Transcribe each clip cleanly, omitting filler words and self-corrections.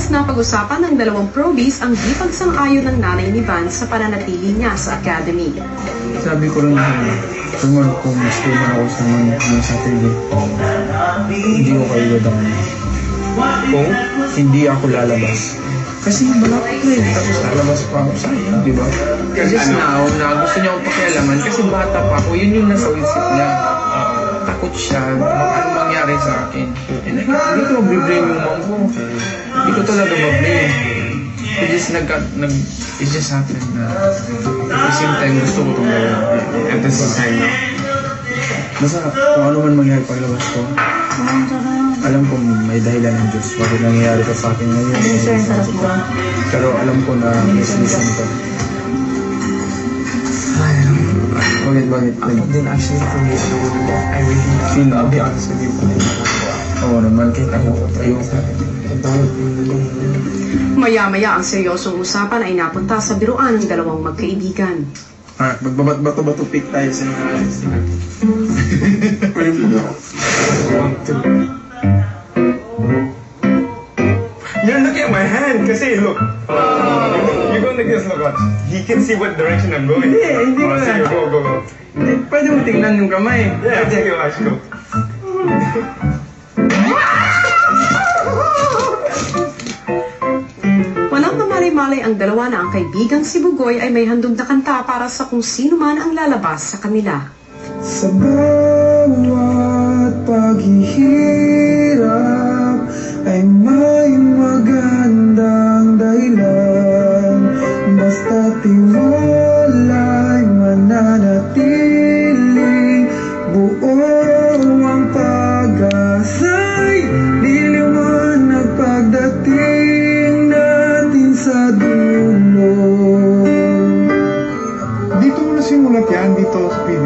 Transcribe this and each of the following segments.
Matapos na pag-usapan ng dalawang probies ang di pagsang-ayon ng nanay ni Van sa pananatili niya sa academy. Sabi ko rin naman kung gusto mo ako sa mga Saturday, hindi ko kayo dadaan. Kung hindi ako lalabas. Kasi malapit na tapos lalabas pa ako sa iyo, di ba? Kasi now, na gusto niya akong pakialaman kasi bata pa ako, yun yung nasa isip niya. Takot siya, ano mangyari sa akin. Hindi ko mag-blame yung mom ko. Hindi ko talaga mag-blame. It just happened na at the same time gusto ko itong gawin. At the same time na. Basta kung ano man mangyari paglabas ko, alam ko may dahilan ng Diyos. Bakit nangyayari ka sa akin ngayon? Pero alam ko na may solution to. Bakit? Ako din actually for me, I really feel, I'll be honest with you. Oo naman, kahit ako, Maya-maya ang seryosong usapan ay napunta sa biruan ng dalawang magkaibigan. Magbabato pick tayo sa mga You're looking at my hand kasi look. You're going like this, look. He can see what direction I'm going. Hindi ko sige, go. Pwede mo tingnan yung kamay. Yeah, sige, watch, go. Walang mamalay-malay ang dalawa na ang kaibigang si Bugoy ay may handog na kanta para sa kung sino man ang lalabas sa kanila. Sa bawat paghihirap ay may magandang dahilan. Basta tiwala'y mananatili, buo ang pag-asa'y diliwanag pagdating natin sa dulo. Dito mo nasimulat yan, dito sa PD.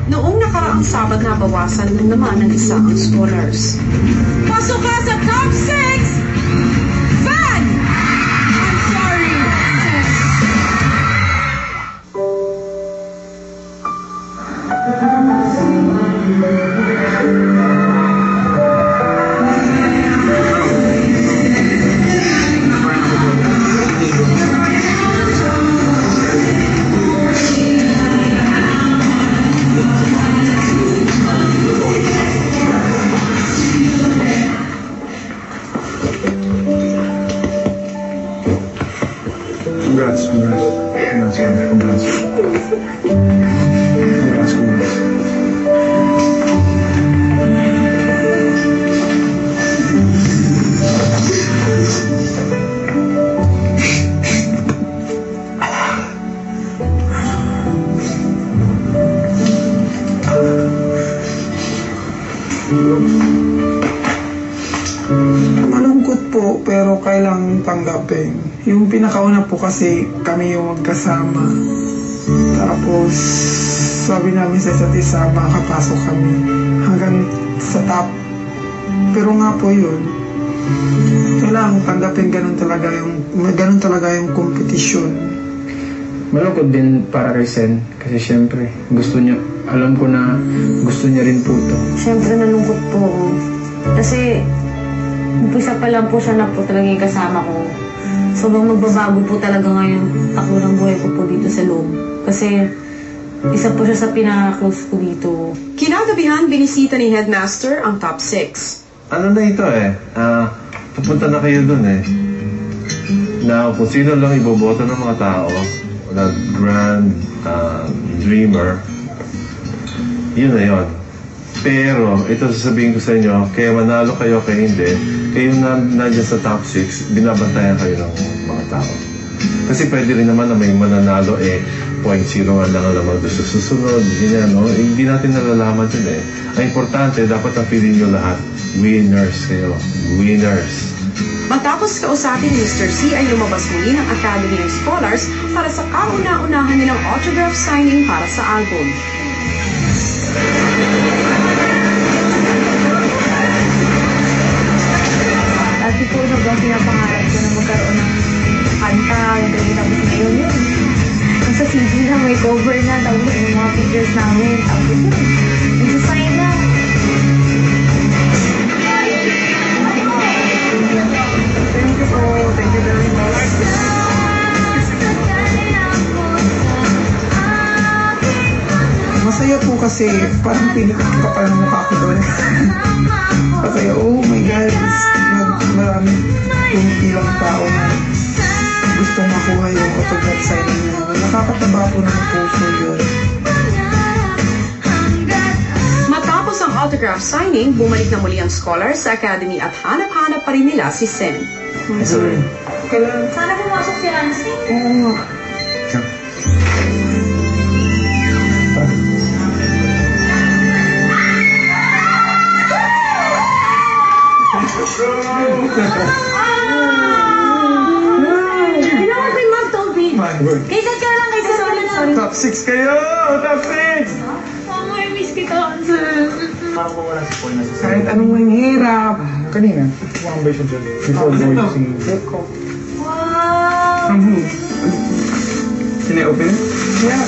Noong nakaraang Sabado na bawasan din naman ng isa ang scholars. Pasok ka sa top 6! Van! I'm sorry! Malungkot po, pero kailangang tanggapin. Yung pinakauna po kasi kami yung magkasama. Tapos, sabi namin sa isa't isa, makakapasok kami hanggang sa top. Pero nga po yun, kailangang tanggapin, ganun talaga yung kompetisyon. Malungkot din para kay Sen, kasi syempre, alam ko na gusto niya rin po ito. Syempre nalungkot po ako. Kasi, umpisa pa lang po siya na po talaga yung kasama ko. Sobrang magbabago po talaga ngayon takbo ng buhay ko po dito sa loob. Kasi, isa po siya sa pinaka-close ko dito. Kinagabihan, binisita ni Headmaster ang top 6. Ano na ito pupunta na kayo dun na kung sino lang iboboto ng mga tao na grand dreamer, yun na yun. Pero ito sasabihin ko sa inyo, kaya manalo kayo kaya hindi, kayo nandiyan sa top 6, binabantayan kayo ng mga tao. Kasi pwede rin naman na may mananalo 0.0 nga lang naman doon sa susunod, ganyan, no? Hindi natin nalalaman yun Ang importante, dapat ang piliin nyo lahat, winners kayo, winners. Matapos kausapin ni Mr. C ay lumabas muli ng Academy ng Scholars para sa kauna-unahan nilang autograph signing para sa album. Dati po, sobrang pinapangarap ko na magkaroon ng kanta, yung tapos ngayon yun. Sa CD na may cover na, tapos yung mga pictures namin, tapos yun, nagsasign na. kasi parang pinakakapal ng mukha ko doon. Kasi oh my God, marami tumikilang tao na gustong makuha yung autograph signing namin. Nakakataba po ng puso yun. Matapos ang autograph signing, bumalik na muli ang scholars sa academy at hanap-hanap pa rin nila si Sen. Sorry. Kailangan. Sana pumasok si Nancy. Oo nga. You know what my mom told me? Good. Kay Dad ka lang, kay Dad ka lang. Top 6 kayo! Top 6! Mama, I miss kita, Ansel. Kahit anong manghirap. Kanina, one by siya dyan. Before voicing. Wow! From who? Can I open it? Yeah.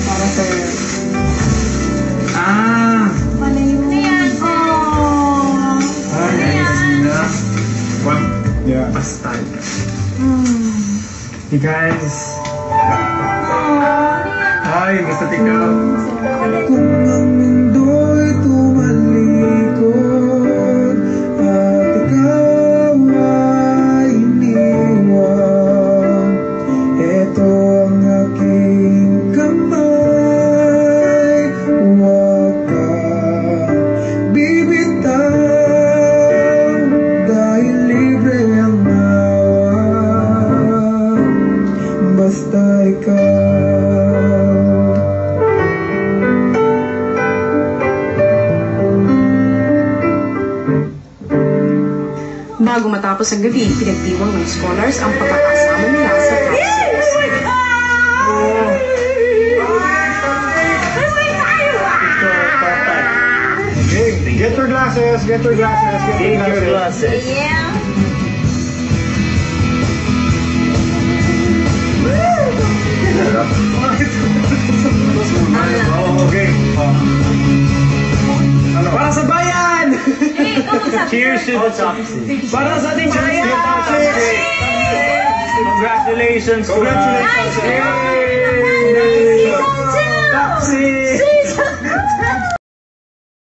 Para sa'yo. Ah! Palayo na yan. Aww. What? Yeah. Basta. You guys. Hi, gusto tingnan. Kung ang mundo'y tumalikod at ikaw ay iniwan, eto ang aking kamay, huwag ka bibitaw dahil libre ang awa, basta ikaw. Bago matapos ang gabi, pinagdiwang ng scholars ang pagkakasama nila sa top 6. Okay, get your glasses, get your glasses, get your glasses. Yeah. Okay. Para sa bayan! Hey, ikaw magsabi. Cheers to the top 6. Para sa ating bayan! Congratulations! Congratulations! Nice! Season 2! Top 6!